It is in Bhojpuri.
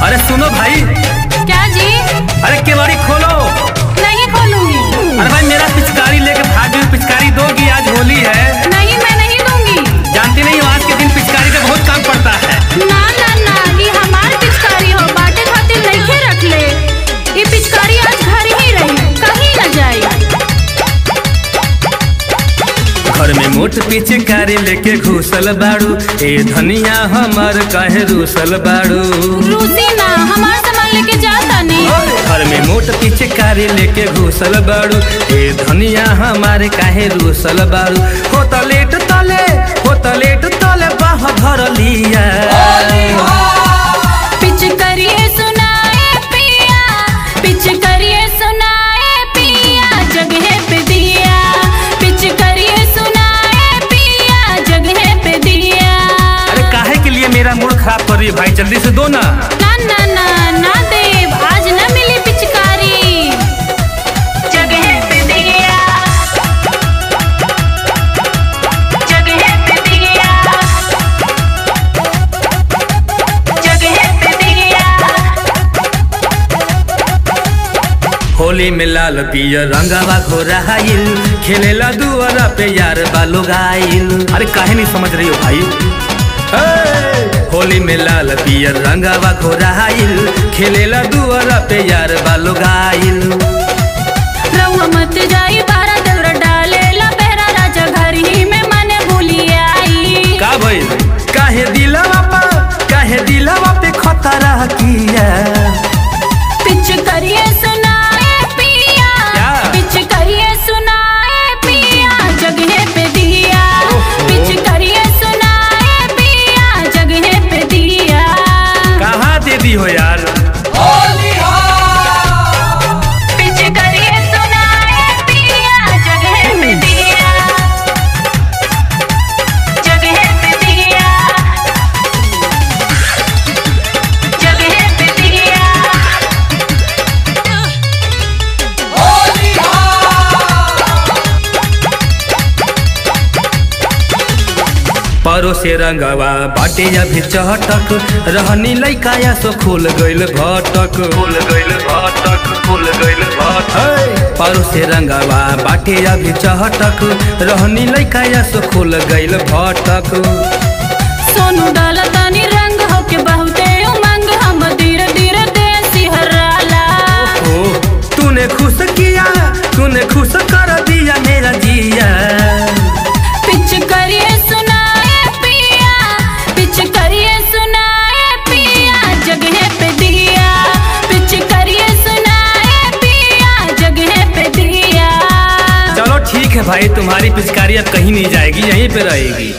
अरे सुनो भाई। क्या जी? अरे केवाड़ी खोलो। नहीं खोलूंगी। अरे भाई मेरा पिचकारी लेके भाग गई। पिचकारी दोगी? आज होली है। नहीं, मैं नहीं दूंगी। जानती नहीं हो आज के दिन पिचकारी का बहुत काम पड़ता है। ना ना ना, ये हमार पिचकारी हो, बाटे खातिर नहीं रख ले। ये पिचकारी आज घर ही रही, कहीं न जाए। घर में मोट पिचकारी लेके घुसल बाड़ू, ए धनिया हमार काहे रूसल बाड़ू। रूसी ना, हमार सामान लेके जाता नहीं। घर में मोट पिचकारी लेके घुसल बाड़ू, ए धनिया हमारे काहे रूसल बाड़ू। होता लेट तले बाह भर लिया। पिचकरिए सुनाए पिया, पिचकरिए सुनाए पिया, जगह पे दिया। पिचकरिए सुनाए पिया, जगह पे दिया। अरे काहे के लिए मेरा मूड खराब कर रही है भाई? जल्दी से दो ना। ना ना ना ना देव, आज न मिली पिचकारी, जगह पे दिया, जगह पे दिया, जगह पे दिया। होली में लाल पियर रंगावा घोराइल, खेलेला दुआरा पे यार बालो गाइल। अरे काहे नहीं समझ रही हो भाई? होली में लाल पियर रंगावा घोराइल, खेलेला दुआरा पे यार बालो गाइल। रउआ मत जाई बारा, देवरा डालेला बहरा, राजा घर ही में मने भूली आई। का भाई काहे दिलवा पे खतरा किया। पिचकरिए सुनाए पिया, पिचकरिए सुनाए पिया, जगह पे दिया। पिचकरिए सुनाए पिया, जगह पे दिया। कहाँ दे दी हो यार? पिचकरिए सुनाए पिया, जगह पे दिया, जगह पे दिया, जगह पे दिया। परो से रंगवा बाटे अभी चहटक, रहनी लइकाया सो खुल गइल भटक। परो से रंगवा बाटे अभी चहटक, रहनी लइकाया सो खुल गइल भटक। सोनू डाला तानी रंग होके बहुते उमंग, हम धीरे धीरे देसी हराला। तूने खुश कर दिया मेरा जिया। पिचकरिए सुनाए पिया, पिचकरिए सुनाए पिया, जगह पे दिया। पिचकरिए सुनाए पिया, जगह पे दिया। चलो ठीक है भाई, तुम्हारी पिचकारी अब कहीं नहीं जाएगी, यहीं पे रहेगी।